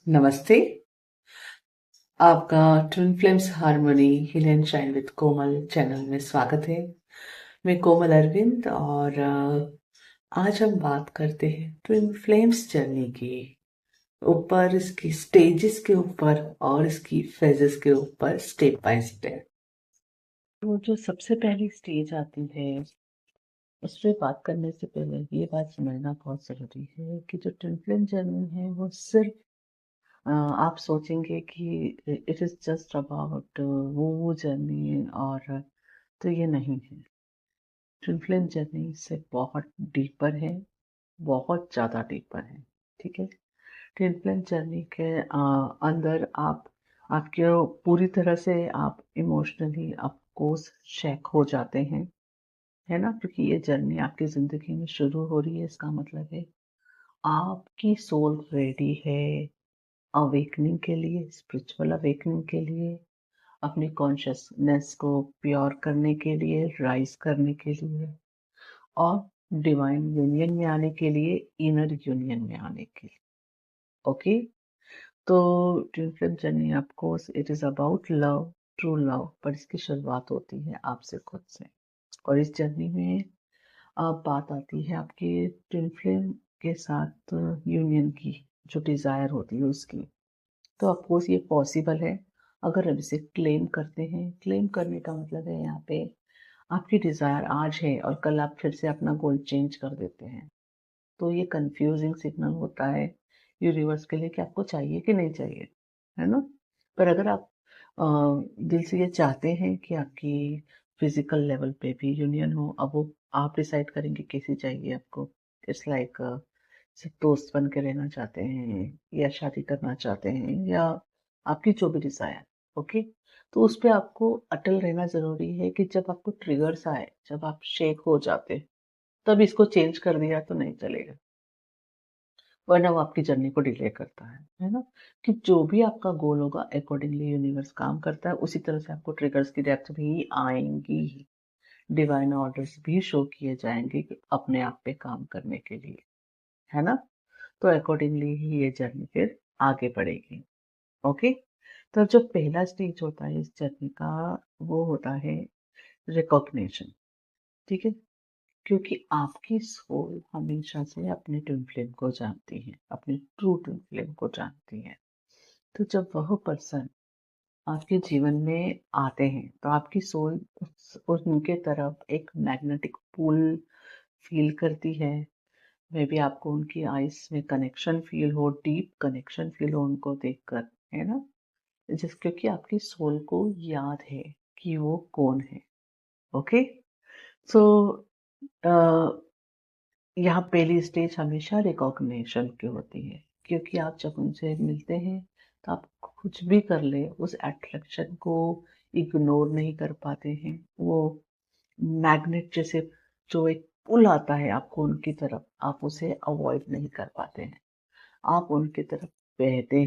नमस्ते। आपका twin flames harmony heal and shine with Komal channel में स्वागत है। मैं कोमल अरविंद और आज हम बात करते हैं ट्विन फ्लेम्स जर्नी की ऊपर, इसकी स्टेजेस के ऊपर और इसकी फेजेस के ऊपर स्टेप बाय स्टेप। तो जो सबसे पहली स्टेज आती है उस पर बात करने से पहले ये बात समझना बहुत जरूरी है कि जो ट्विन फ्लेम जर्नी है वो सिर्फ आप सोचेंगे कि इट इज जस्ट अबाउट वो जर्नी और तो ये नहीं है। ट्विन फ्लेम जर्नी से बहुत डीपर है, बहुत ज़्यादा डीपर है। ठीक है। ट्विन फ्लेम जर्नी के अंदर आपके पूरी तरह से आप इमोशनली ऑफकोर्स शेक हो जाते हैं, है ना, क्योंकि ये जर्नी आपकी ज़िंदगी में शुरू हो रही है। इसका मतलब है आपकी सोल रेडी है अवेकनिंग के लिए, स्पिरिचुअल अवेकनिंग के लिए, अपनी कॉन्शियसनेस को प्योर करने के लिए, राइज करने के लिए और डिवाइन यूनियन में आने के लिए, इनर यूनियन में आने के लिए। ओके। तो twin flame journey of course it is about love, true love, पर इसकी शुरुआत होती है आपसे खुद से। और इस जर्नी में अब बात आती है आपके ट्विन फ्लेम के साथ यूनियन की, जो डिजायर होती है उसकी। तो ऑफकोर्स ये पॉसिबल है अगर हम इसे क्लेम करते हैं। क्लेम करने का मतलब है यहाँ पे आपकी डिज़ायर आज है और कल आप फिर से अपना गोल चेंज कर देते हैं। तो ये कंफ्यूजिंग सिग्नल होता है यूनिवर्स के लिए कि आपको चाहिए कि नहीं चाहिए, है ना। पर अगर आप अ, दिल से ये चाहते हैं कि आपकी फिजिकल लेवल पे भी यूनियन हो, अब वो आप डिसाइड करेंगे कैसी चाहिए आपको। इट्स लाइक सिर्फ दोस्त बन के रहना चाहते हैं या शादी करना चाहते हैं या आपकी जो भी डिजायर। ओके। तो उस पे आपको अटल रहना जरूरी है कि जब आपको ट्रिगर्स आए, जब आप शेक हो जाते, तब इसको चेंज कर दिया तो नहीं चलेगा, वरना वो आपकी जर्नी को डिले करता है ना। कि जो भी आपका गोल होगा अकॉर्डिंगली यूनिवर्स काम करता है, उसी तरह से आपको ट्रिगर्स की डेप्थ भी आएंगी, डिवाइन ऑर्डर्स भी शो किए जाएंगे कि अपने आप पे काम करने के लिए, है ना। तो अकॉर्डिंगली ही ये जर्नी फिर आगे बढ़ेगी। ओके। तो जो पहला स्टेज होता है इस जर्नी का, वो होता है रिकॉग्निशन। ठीक है। क्योंकि आपकी सोल हमेशा से अपने ट्विन फ्लेम को जानती है, अपने ट्रू ट्विन फ्लेम को जानती है। तो जब वह पर्सन आपके जीवन में आते हैं तो आपकी सोल उनके तरफ एक मैग्नेटिक पुल फील करती है। मे बी आपको उनकी आईज में कनेक्शन फील हो, डीप कनेक्शन फील हो उनको देखकर, है ना। जिस क्योंकि आपकी सोल को याद है कि वो कौन है। ओके। सो यहाँ पहली स्टेज हमेशा रिकॉग्निशन की होती है, क्योंकि आप जब उनसे मिलते हैं तो आप कुछ भी कर ले उस अट्रैक्शन को इग्नोर नहीं कर पाते हैं। वो मैग्नेट जैसे जो एक पुल आता है आपको उनकी तरफ, आप उसे अवॉइड नहीं कर पाते हैं। आप उनकी तरफ बहते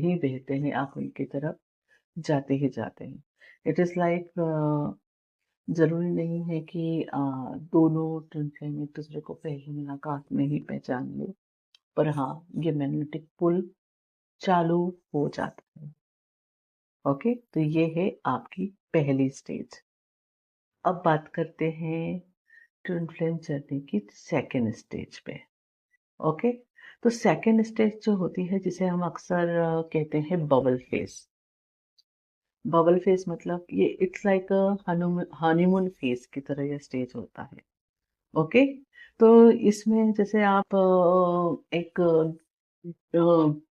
हैं, आप उनकी तरफ जाते ही जाते हैं। इट इज लाइक जरूरी नहीं है कि दोनों ट्विन फ्लेम एक दूसरे को पहली मुलाकात में ही पहचान ले, पर हाँ, ये मैग्नेटिक पुल चालू हो जाता है। ओके। तो ये है आपकी पहली स्टेज। अब बात करते हैं ट्विन फ्लेम जर्नी की सेकेंड स्टेज पे। ओके। तो सेकेंड स्टेज जो होती है जिसे हम अक्सर कहते हैं बबल फेस। बबल फेस मतलब ये इट्स लाइक हनीमून फेस की तरह यह स्टेज होता है। ओके। तो इसमें जैसे आप एक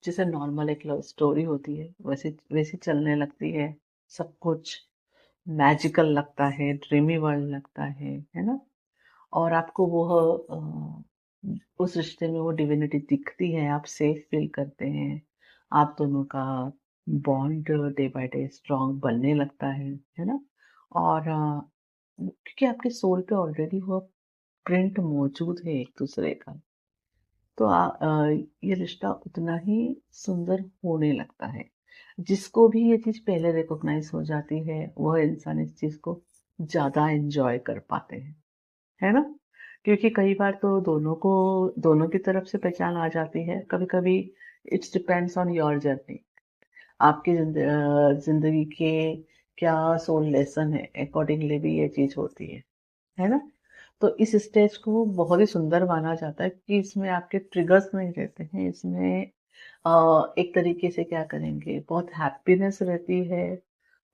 जैसे नॉर्मल एक लव स्टोरी होती है वैसे वैसे चलने लगती है। सब कुछ मैजिकल लगता है, ड्रीमी वर्ल्ड लगता है ना। और आपको वो उस रिश्ते में वो डिविनिटी दिखती है, आप सेफ फील करते हैं। आप दोनों का bond day by day strong बनने लगता है ना। और क्योंकि आपके सोल पे ऑलरेडी वो प्रिंट मौजूद है एक दूसरे का, तो ये रिश्ता उतना ही सुंदर होने लगता है। जिसको भी ये चीज पहले रिकॉग्नाइज हो जाती है वह इंसान इस चीज को ज्यादा एंजॉय कर पाते हैं, है ना। क्योंकि कई बार तो दोनों की तरफ से पहचान आ जाती है, कभी कभी it's depends on your journey. आपकी जिंदगी के क्या सोल लेसन है, अकॉर्डिंगली भी ये चीज होती है ना। तो इस स्टेज को बहुत ही सुंदर माना जाता है कि इसमें आपके ट्रिगर्स नहीं रहते हैं, इसमें एक तरीके से क्या करेंगे, बहुत हैप्पीनेस रहती है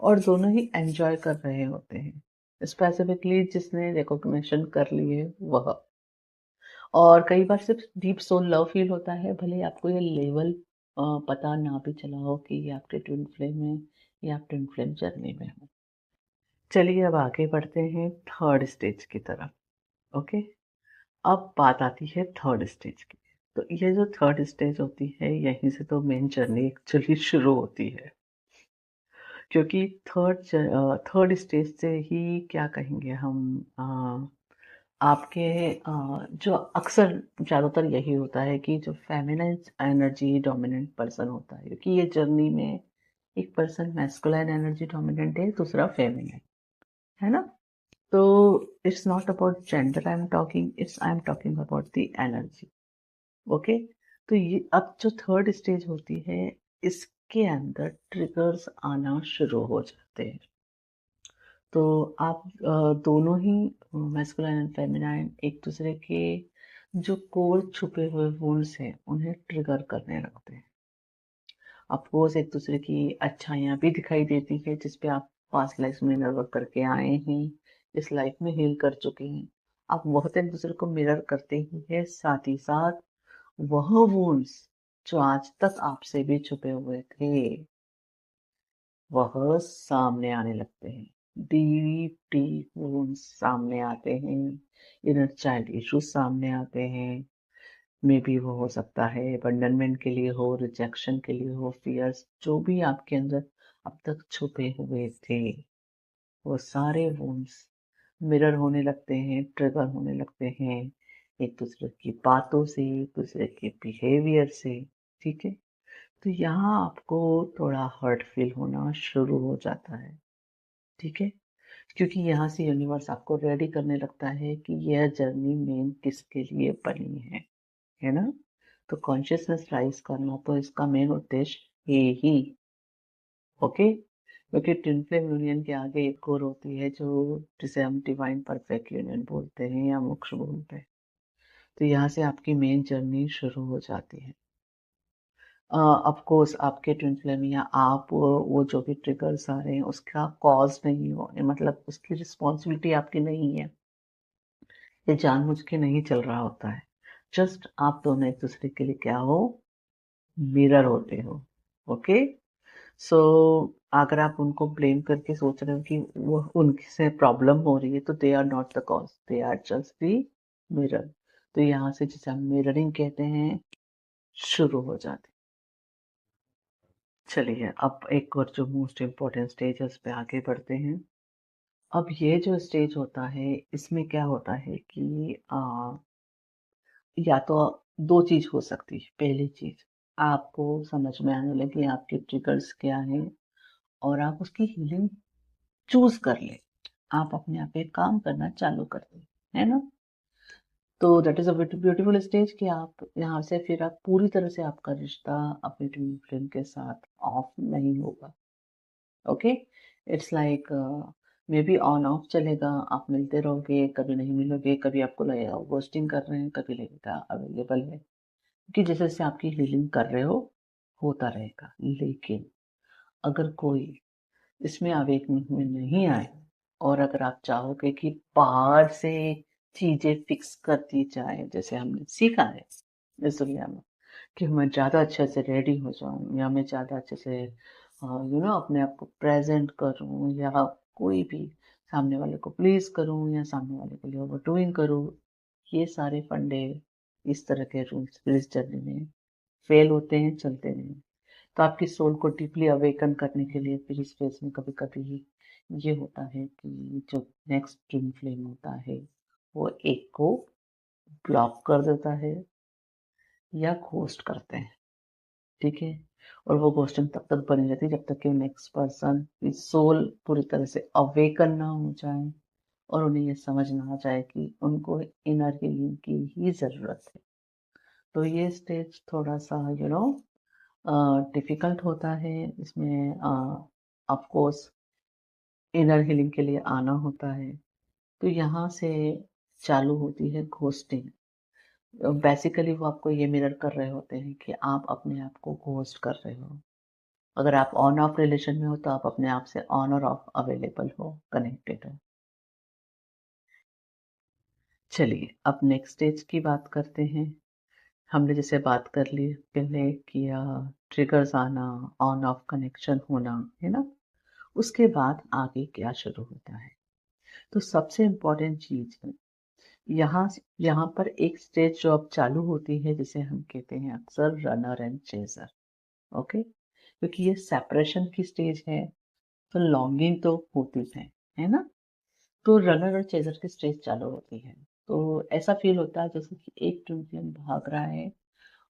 और दोनों ही एंजॉय कर रहे होते हैं, स्पेसिफिकली जिसने रिकॉग्निशन कर ली है वह। और कई बार सिर्फ डीप सोल लव फील होता है, भले ही आपको ये लेवल पता ना भी चला हो कि ये आपके ट्विन फ्लेम है या आप ट्विन फ्लेम जर्नी में हो। चलिए अब आगे बढ़ते हैं थर्ड स्टेज की तरफ। ओके, अब बात आती है थर्ड स्टेज की। तो ये जो थर्ड स्टेज होती है, यहीं से तो मेन जर्नी एक्चुअली शुरू होती है, क्योंकि थर्ड स्टेज से ही क्या कहेंगे हम, आपके जो अक्सर ज़्यादातर यही होता है कि जो फेमिनाइन एनर्जी डोमिनेंट पर्सन होता है, क्योंकि ये जर्नी में एक पर्सन मैस्कुलाइन एनर्जी डोमिनेंट है, दूसरा फेमिनाइन, है ना। तो it's not about gender I am talking, it's I am talking about the energy. Okay, तो ये अब जो थर्ड स्टेज होती है, इसके अंदर ट्रिगर्स आना शुरू हो जाते हैं। तो आप दोनों ही मैस्कुलाइन एंड फेमिनाइन एक दूसरे के जो कोर छुपे हुए वुंड्स हैं उन्हें ट्रिगर करने लगते हैं। अफकोर्स एक दूसरे की अच्छाइयाँ भी दिखाई देती है, जिसपे आप पास्ट लाइफ में वर्क करके आए हैं, इस लाइफ में हील कर चुके हैं। आप बहुत एक दूसरे को मिरर करते ही है, साथ ही साथ वह वुंड्स जो आज तक आपसे भी छुपे हुए थे वह सामने आने लगते हैं। डीप डीप वुंड्स सामने आते हैं, इनर चाइल्ड इश्यूज सामने आते हैं। मे बी वो हो सकता है अबंडनमेंट के लिए हो, रिजेक्शन के लिए हो, फियर्स जो भी आपके अंदर अब तक छुपे हुए थे, वो सारे वुंड्स मिरर होने लगते हैं, ट्रिगर होने लगते हैं, एक दूसरे की बातों से, एक दूसरे के बिहेवियर से। ठीक है, तो यहाँ आपको थोड़ा हर्ट फील होना शुरू हो जाता है। ठीक है, क्योंकि यहाँ से यूनिवर्स आपको रेडी करने लगता है कि यह जर्नी मेन किसके लिए बनी है ना। तो कॉन्शियसनेस राइज करना तो इसका मेन उद्देश्य ये ही। ओके, क्योंकि ट्विन फ्लेम यूनियन के आगे एक और होती है जो जिसे हम डिवाइन परफेक्ट यूनियन बोलते हैं या मोक्ष बोलते हैं। तो यहाँ से आपकी मेन जर्नी शुरू हो जाती है। ऑफ कोर्स आपके ट्विन फ्लेम या आप वो जो भी ट्रिगर्स आ रहे हैं उसका कॉज नहीं हो, मतलब उसकी रिस्पॉन्सिबिलिटी आपकी नहीं है, ये जानबूझ के नहीं चल रहा होता है। जस्ट आप दोनों एक दूसरे के लिए क्या हो, मिरर होते हो। ओके, सो अगर आप उनको ब्लेम करके सोच रहे हो कि वो उनसे प्रॉब्लम हो रही है, तो they are not the cause, they are just the mirror. तो यहाँ से जिसे हम मिररिंग कहते हैं शुरू हो जाती। चलिए अब एक और जो मोस्ट इम्पोर्टेंट स्टेज है उस पे आगे बढ़ते हैं। अब ये जो स्टेज होता है इसमें क्या होता है कि या तो दो चीज हो सकती है। पहली चीज, आपको समझ में आने लगे आपके ट्रिगर्स क्या हैं और आप उसकी हीलिंग चूज कर ले, आप अपने आप पे काम करना चालू कर दें, है ना। तो that is a beautiful stage कि आप यहाँ से फिर आप पूरी तरह से आपका रिश्ता अपने ट्विन फ्लेम के साथ ऑफ नहीं होगा। Okay, it's like may be on off चलेगा, आप मिलते रहोगे, कभी नहीं मिलोगे, कभी आपको लगेगा गोस्टिंग कर रहे हैं, कभी लगेगा अवेलेबल है, कि जैसे जैसे आपकी हीलिंग कर रहे हो होता रहेगा। लेकिन अगर कोई इसमें अवेकनिंग में नहीं आए और अगर आप चाहोगे कि बाहर से चीजें फिक्स कर दी जाए, जैसे हमने सीखा है इस दुनिया में कि मैं ज़्यादा अच्छे से रेडी हो जाऊं या मैं ज़्यादा अच्छे से अपने आप को प्रेजेंट करूं या कोई भी सामने वाले को प्लीज करूं या सामने वाले के लिए ओवर डूइंग करूं, ये सारे फंडे इस तरह के रूल्स इस जर्नी में फेल होते हैं, चलते नहीं। तो आपकी सोल को डीपली अवेकन करने के लिए फिर इस फेज में कभी कभी ये होता है कि जो नेक्स्ट ट्विन फ्लेम होता है वो एक को ब्लॉक कर देता है या घोस्ट करते हैं। ठीक है, और वो घोस्टिंग तब तक बनी रहती है जब तक कि नेक्स्ट पर्सन की सोल पूरी तरह से अवेकन ना हो जाए और उन्हें ये समझ ना आ जाए कि उनको इनर हीलिंग की ही जरूरत है। तो ये स्टेज थोड़ा सा डिफ़िकल्ट होता है इसमें, ऑफ़ कोर्स इनर हीलिंग के लिए आना होता है। तो यहाँ से चालू होती है घोस्टिंग। बेसिकली वो आपको ये मिरर कर रहे होते हैं कि आप अपने आप को घोस्ट कर रहे हो। अगर आप ऑन ऑफ रिलेशन में हो तो आप अपने आप से ऑन और ऑफ अवेलेबल हो, कनेक्टेड हो। चलिए अब नेक्स्ट स्टेज की बात करते हैं। हमने जैसे बात कर ली पहले कि ट्रिगर्स आना, ऑन ऑफ कनेक्शन होना, है ना? उसके बाद आगे क्या शुरू होता है? तो सबसे इम्पोर्टेंट चीज़ है, यहाँ पर एक स्टेज जो अब चालू होती है जिसे हम कहते हैं अक्सर रनर एंड चेजर। ओके, क्योंकि ये सेपरेशन की स्टेज है तो लॉन्गिंग तो होती है ना? तो रनर और चेजर की स्टेज चालू होती है। तो ऐसा फील होता है जैसे कि एक ट्विन फ्लेम भाग रहा है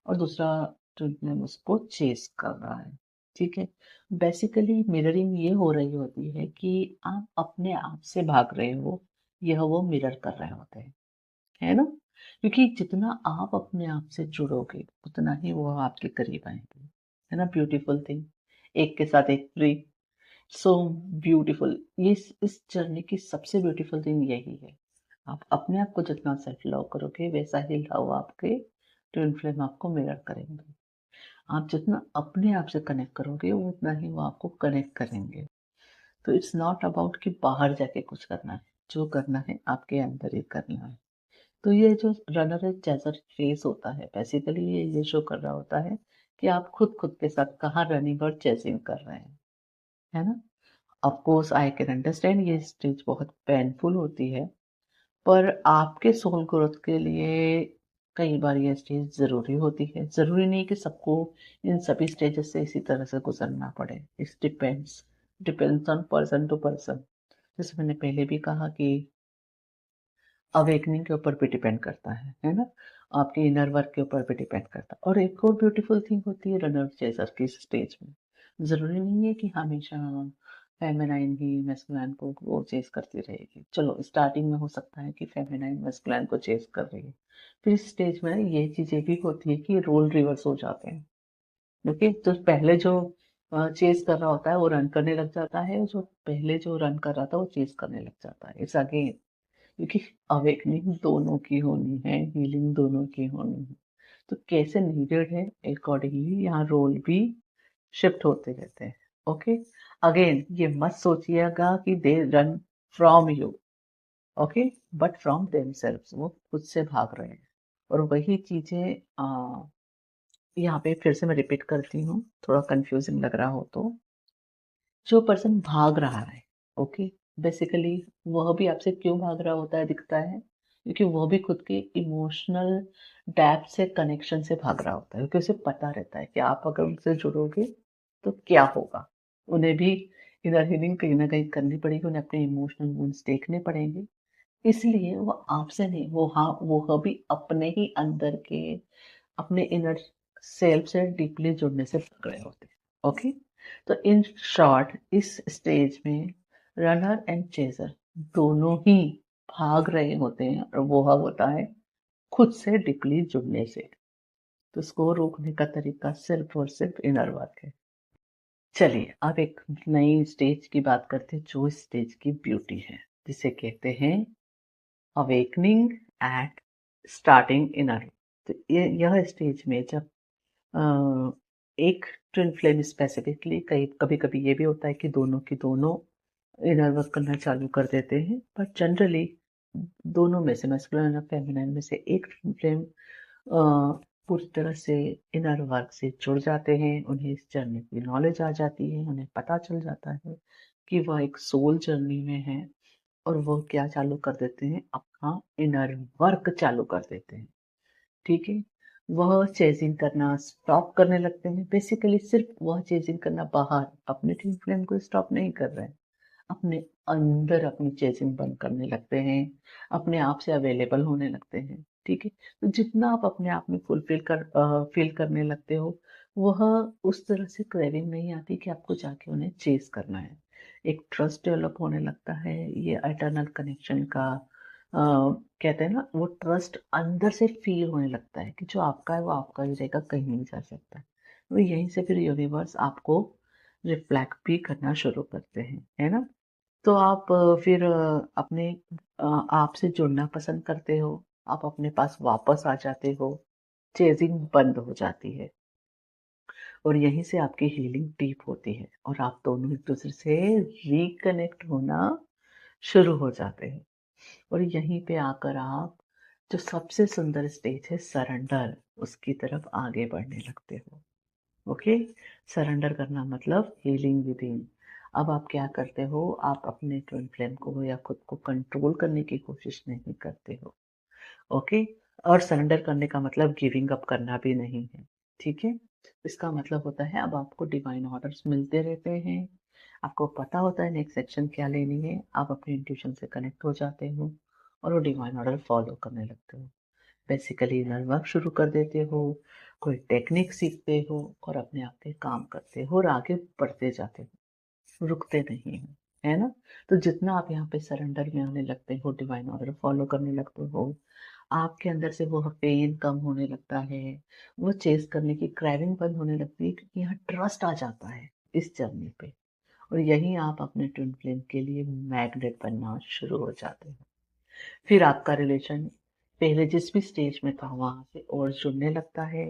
और दूसरा ट्विन फ्लेम उसको चेस कर रहा है। ठीक है, बेसिकली मिररिंग ये हो रही होती है कि आप अपने आप से भाग रहे हो, यह वो मिरर कर रहे होते हैं, है ना? क्योंकि जितना आप अपने आप से जुड़ोगे उतना ही वो आपके करीब आएंगे, है ना? ब्यूटीफुल थिंग, एक के साथ एक फ्री, सो ब्यूटीफुल। ये इस जर्नी की सबसे ब्यूटीफुल थिंग यही है, आप अपने आप को जितना सेल्फ लव करोगे वैसा ही लव आपके ट्विन फ्लेम आपको मिरर करेंगे। आप जितना अपने आप से कनेक्ट करोगे उतना ही वो आपको कनेक्ट करेंगे। तो इट्स नॉट अबाउट कि बाहर जाके कुछ करना है, जो करना है आपके अंदर ही करना है। तो ये जो रनर एंड चेजर फेस होता है बेसिकली ये शो कर रहा होता है कि आप खुद खुद के साथ कहाँ रनिंग और चेजिंग कर रहे हैं, है ना? Of course I can understand ये स्टेज बहुत पेनफुल होती है, पर आपके सोल ग्रोथ के लिए कई बार ये स्टेज ज़रूरी होती है। ज़रूरी नहीं कि सबको इन सभी स्टेजेस से इसी तरह से गुजरना पड़े। It's depends on person to person. जैसे मैंने पहले भी कहा कि अवेकनिंग के ऊपर भी डिपेंड करता है ना? आपके इनर वर्क के ऊपर भी डिपेंड करता है। और एक और ब्यूटीफुल थिंग होती है रनर चेजर की स्टेज में। ज़रूरी नहीं है कि हमेशा फेमिनाइन ही मैस्कुलाइन को वो चेज़ करती रहेगी। चलो स्टार्टिंग में हो सकता है कि फेमिनाइन मैस्कुलाइन को चेज़ कर रही है। फिर इस स्टेज में ये चीज़ें भी होती है कि रोल रिवर्स हो जाते हैं। ओके, तो पहले जो चेज़ कर रहा होता है वो रन करने लग जाता है, जो पहले जो रन कर रहा था वो चेज़ करने लग जाता है। इट्स अगेन, क्योंकि अवेकनिंग दोनों की होनी है, हीलिंग दोनों की होनी है। तो कैसे नीडेड है अकॉर्डिंगली यहाँ रोल भी शिफ्ट होते रहते हैं। ओके, अगेन ये मत सोचिएगा कि they run from you, okay, but from themselves, वो खुद से भाग रहे हैं। और वही चीजें यहाँ पे फिर से मैं रिपीट करती हूँ, थोड़ा कंफ्यूजिंग लग रहा हो तो, जो पर्सन भाग रहा है, ओके, बेसिकली वह भी आपसे क्यों भाग रहा होता है दिखता है, क्योंकि वह भी खुद के इमोशनल डेप्थ से कनेक्शन से भाग रहा होता है, क्योंकि उसे पता रहता है कि आप अगर उनसे जुड़ोगे तो क्या होगा। उन्हें भी इनर हीलिंग कहीं ना कहीं करनी पड़ेगी, उन्हें अपने इमोशनल वुंड्स देखने पड़ेंगे। इसलिए वो आपसे नहीं, वो भी अपने ही अंदर के अपने इनर सेल्फ से डीपली जुड़ने से भाग रहे होते हैं। ओके, तो इन शॉर्ट इस स्टेज में रनर एंड चेजर दोनों ही भाग रहे होते हैं, और वो होता है खुद से डीपली जुड़ने से। तो इसको रोकने का तरीका सिर्फ और सिर्फ इनर वर्क है। चलिए अब एक नई स्टेज की बात करते हैं, जो स्टेज की ब्यूटी है, जिसे कहते हैं अवेकनिंग एट स्टार्टिंग इनर। तो ये यह स्टेज में जब एक ट्विन फ्लेम स्पेसिफिकली, कई कभी कभी ये भी होता है कि दोनों की दोनों इनर वर्क करना चालू कर देते हैं, बट जनरली दोनों में से मैस्कुलिन और फेमिनिन में से एक ट्विन फ्लेम पूरी तरह से इनर वर्क से जुड़ जाते हैं। उन्हें इस जर्नी की नॉलेज आ जाती है, उन्हें पता चल जाता है कि वह एक सोल जर्नी में है, और वो क्या चालू कर देते हैं, अपना इनर वर्क चालू कर देते हैं। ठीक है, वह चेजिंग करना स्टॉप करने लगते हैं। बेसिकली सिर्फ वह चेजिंग करना, बाहर अपने ट्विन फ्लेम को स्टॉप नहीं कर रहे हैं, अपने अंदर अपनी चेजिंग बंद करने लगते हैं, अपने आप से अवेलेबल होने लगते हैं। ठीक है, तो जितना आप अपने आप में फील करने लगते हो, वह उस तरह से क्रेविंग नहीं आती कि आपको जाके उन्हें चेज करना है। एक ट्रस्ट डेवलप होने लगता है, ये एटर्नल कनेक्शन का कहते हैं ना, वो ट्रस्ट अंदर से फील होने लगता है कि जो आपका है वो आपका ही रहेगा, कहीं नहीं जा सकता। तो यहीं से फिर यूनिवर्स आपको रिफ्लेक्ट भी करना शुरू करते हैं, है ना? तो आप फिर अपने आप से जुड़ना पसंद करते हो, आप अपने पास वापस आ जाते हो, चेजिंग बंद हो जाती है और यहीं से आपकी हीलिंग डीप होती है और आप दोनों एक दूसरे से रिकनेक्ट होना शुरू हो जाते हैं। और यहीं पे आकर आप जो सबसे सुंदर स्टेज है सरेंडर, उसकी तरफ आगे बढ़ने लगते हो। ओके, सरेंडर करना मतलब हीलिंग विद इन। अब आप क्या करते हो, आप अपने ट्विन फ्लेम को या खुद को कंट्रोल करने की कोशिश नहीं करते हो। ओके, और सरेंडर करने का मतलब गिविंग अप करना भी नहीं है, ठीक है? इसका मतलब होता है अब आपको डिवाइन ऑर्डर्स मिलते रहते हैं, आपको पता होता है नेक्स्ट सेक्शन क्या लेनी है, आप अपने इंट्यूशन से कनेक्ट हो जाते हो और वो डिवाइन ऑर्डर फॉलो करने लगते हो। बेसिकली इनर वर्क शुरू कर देते हो, कोई टेक्निक सीखते हो और अपने आप पे काम करते हो और आगे बढ़ते जाते हो, रुकते नहीं हो, है ना? तो जितना आप यहाँ पे सरेंडर में आने लगते हो, डिवाइन ऑर्डर फॉलो करने लगते हो, आपके अंदर से वो पेन कम होने लगता है, वो चेस करने की क्राइविंग बंद होने लगती है क्योंकि यहाँ ट्रस्ट आ जाता है इस जर्नी पे और यहीं आप अपने ट्विन फ्लेम के लिए मैग्नेट बनना शुरू हो जाते हो। फिर आपका रिलेशन पहले जिस भी स्टेज में था वहां से और जुड़ने लगता है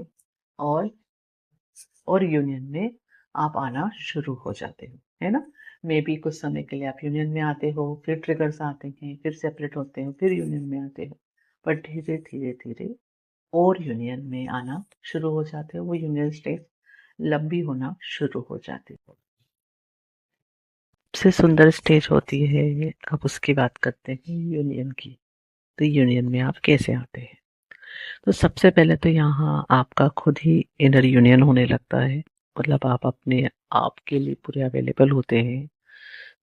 और यूनियन में आप आना शुरू हो जाते हो, है ना? मे बी कुछ समय के लिए आप यूनियन में आते हो, फिर ट्रिगर्स आते हैं, फिर सेपरेट होते हो, फिर यूनियन में आते हो, पर धीरे धीरे धीरे और यूनियन में आना शुरू हो जाते हो। वो यूनियन स्टेज लंबी होना शुरू हो जाती है। सबसे सुंदर स्टेज होती है, अब उसकी बात करते हैं यूनियन की। तो यूनियन में आप कैसे आते हैं? तो सबसे पहले तो यहाँ आपका खुद ही इनर यूनियन होने लगता है, मतलब आप अपने आप के लिए पूरे अवेलेबल होते हैं,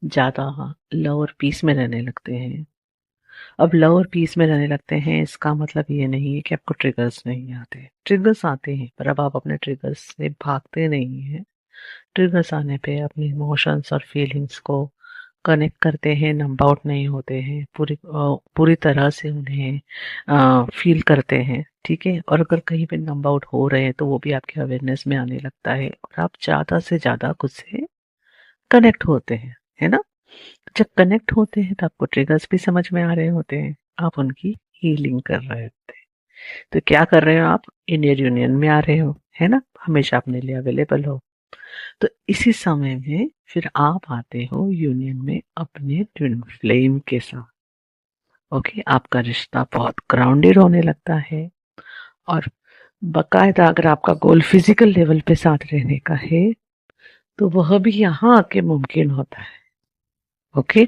ज़्यादा लव और पीस में रहने लगते हैं। अब लव और पीस में रहने लगते हैं इसका मतलब ये नहीं है कि आपको ट्रिगर्स नहीं आते, ट्रिगर्स आते हैं पर अब आप अपने ट्रिगर्स से भागते नहीं हैं। ट्रिगर्स आने पे अपने इमोशंस और फीलिंग्स को कनेक्ट करते हैं, नंबर आउट नहीं होते हैं, पूरी तरह से उन्हें फील करते हैं, ठीक है? और अगर कहीं पे नंबर आउट हो रहे हैं तो वो भी आपके अवेयरनेस में आने लगता है और आप ज़्यादा से ज़्यादा खुद से कनेक्ट होते हैं, है ना? जब कनेक्ट होते हैं तो आपको ट्रिगर्स भी समझ में आ रहे होते हैं, आप उनकी हीलिंग कर रहे होते हैं। तो क्या कर रहे हो आप? इंडियन यूनियन में आ रहे हो, है ना? हमेशा अपने लिए अवेलेबल हो। तो इसी समय में फिर आप आते हो यूनियन में अपने ट्विन फ्लेम के साथ। ओके, आपका रिश्ता बहुत ग्राउंडेड होने लगता है और बकायदा अगर आपका गोल फिजिकल लेवल पे साथ रहने का है तो वह भी यहाँ आके मुमकिन होता है। ओके,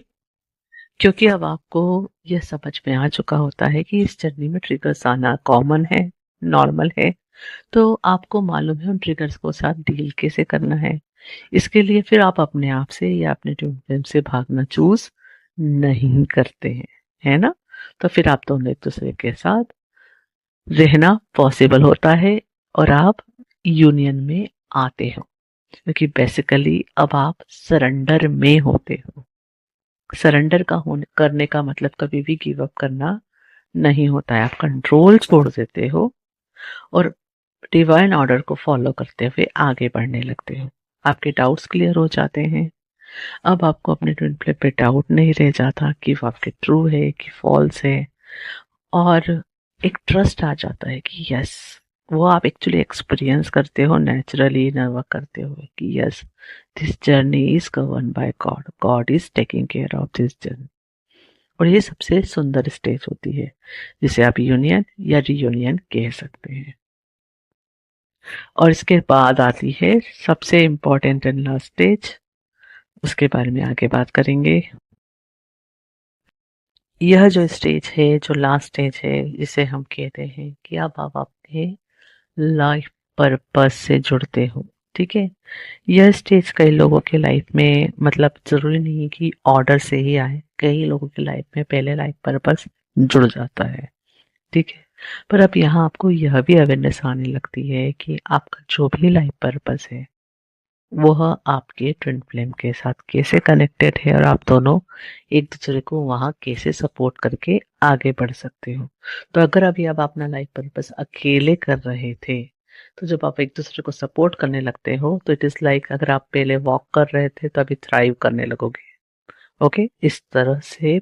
क्योंकि अब आपको यह समझ में आ चुका होता है कि इस जर्नी में ट्रिगर्स आना कॉमन है, नॉर्मल है। तो आपको मालूम है उन ट्रिगर्स को साथ डील कैसे करना है। इसके लिए फिर आप अपने आप से या अपने ट्विन फ्लेम से भागना चूज नहीं करते हैं, है ना? तो फिर आप दोनों एक दूसरे के साथ रहना पॉसिबल होता है और आप यूनियन में आते हो क्योंकि बेसिकली अब आप सरेंडर में होते हो। सरेंडर का होने करने का मतलब कभी भी गिव अप करना नहीं होता है, आप कंट्रोल छोड़ देते हो और डिवाइन ऑर्डर को फॉलो करते हुए आगे बढ़ने लगते हो। आपके डाउट्स क्लियर हो जाते हैं। अब आपको अपने ट्विन फ्लेम पे डाउट नहीं रह जाता कि वो आपके ट्रू है कि फॉल्स है और एक ट्रस्ट आ जाता है कि यस, वो आप एक्चुअली एक्सपीरियंस करते हो नेचुरली इनर वर्क करते हुए कि yes, this journey is govern by God, God is taking care of this journey. और ये सबसे सुंदर स्टेज होती है जिसे आप यूनियन या रीयूनियन कह सकते हैं। और इसके बाद आती है सबसे इम्पोर्टेंट एंड लास्ट स्टेज, उसके बारे में आगे बात करेंगे। यह जो स्टेज है, जो लास्ट स्टेज है, जिसे हम कहते हैं कि अब आप अपने लाइफ पर्पस से जुड़ते हो, ठीक है? यह स्टेज कई लोगों के लाइफ में, मतलब जरूरी नहीं है कि ऑर्डर से ही आए, कई लोगों की लाइफ में पहले लाइफ पर्पस जुड़ जाता है, ठीक है? पर अब यहाँ आपको यह भी अवेयरनेस आने लगती है कि आपका जो भी लाइफ पर्पस है वह आपके ट्विन फ्लेम के साथ कैसे कनेक्टेड है और आप दोनों एक दूसरे को वहाँ कैसे सपोर्ट करके आगे बढ़ सकते हो। तो अगर अभी आप अपना लाइफ पर्पस अकेले कर रहे थे तो जब आप एक दूसरे को सपोर्ट करने लगते हो तो इट इज लाइक अगर आप पहले वॉक कर रहे थे तो अभी थ्राइव करने लगोगे। ओके, इस तरह से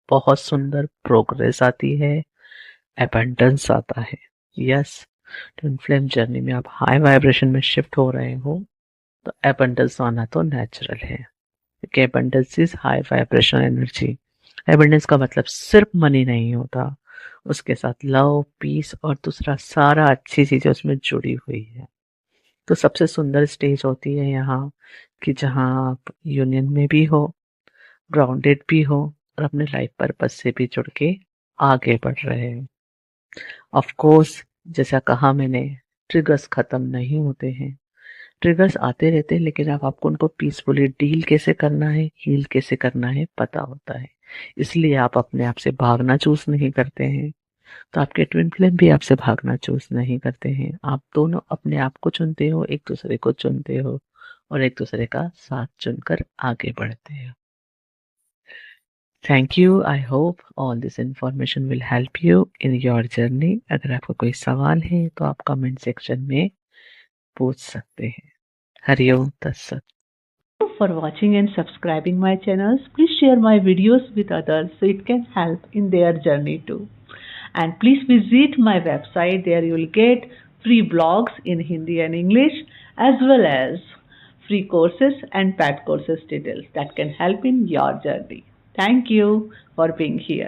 बहुत सुंदर प्रोग्रेस आती है, एबंडेंस आता है। यस, ट्विन फ्लेम जर्नी में आप हाई वाइब्रेशन में शिफ्ट हो रहे हो तो एबंडेंस आना तो नेचुरल है, क्योंकि abundance is high vibration energy. Abundance का मतलब सिर्फ मनी नहीं होता, उसके साथ लव, पीस और दूसरा सारा अच्छी चीजें उसमें जुड़ी हुई है। तो सबसे सुंदर स्टेज होती है यहाँ कि जहाँ आप यूनियन में भी हो, ग्राउंडेड भी हो और अपने लाइफ पर्पस से भी जुड़ के आगे बढ़ रहे हो। ऑफ कोर्स, जैसा कहा मैंने, ट्रिगर्स खत्म नहीं होते हैं, ट्रिगर्स आते रहते हैं, लेकिन अब आपको उनको पीसफुली डील कैसे करना है, हील कैसे करना है पता होता है। इसलिए आप अपने आप से भागना चूज नहीं करते हैं, तो आपके ट्विन फ्लेम भी आपसे भागना चूज नहीं करते हैं। आप दोनों अपने आप को चुनते हो, एक दूसरे को चुनते हो और एक दूसरे का साथ चुनकर आगे बढ़ते हो। Thank you. I hope all this information will help you in your journey. अगर आपका कोई सवाल है तो आप कमेंट सेक्शन में पूछ सकते हैं। हरिओम तत्सत। For watching and subscribing my channels. Please share my videos with others so it can help in their journey too. And please visit my website. There you will get free blogs in Hindi and English, as well as free courses and paid courses details that can help in your journey. Thank you for being here.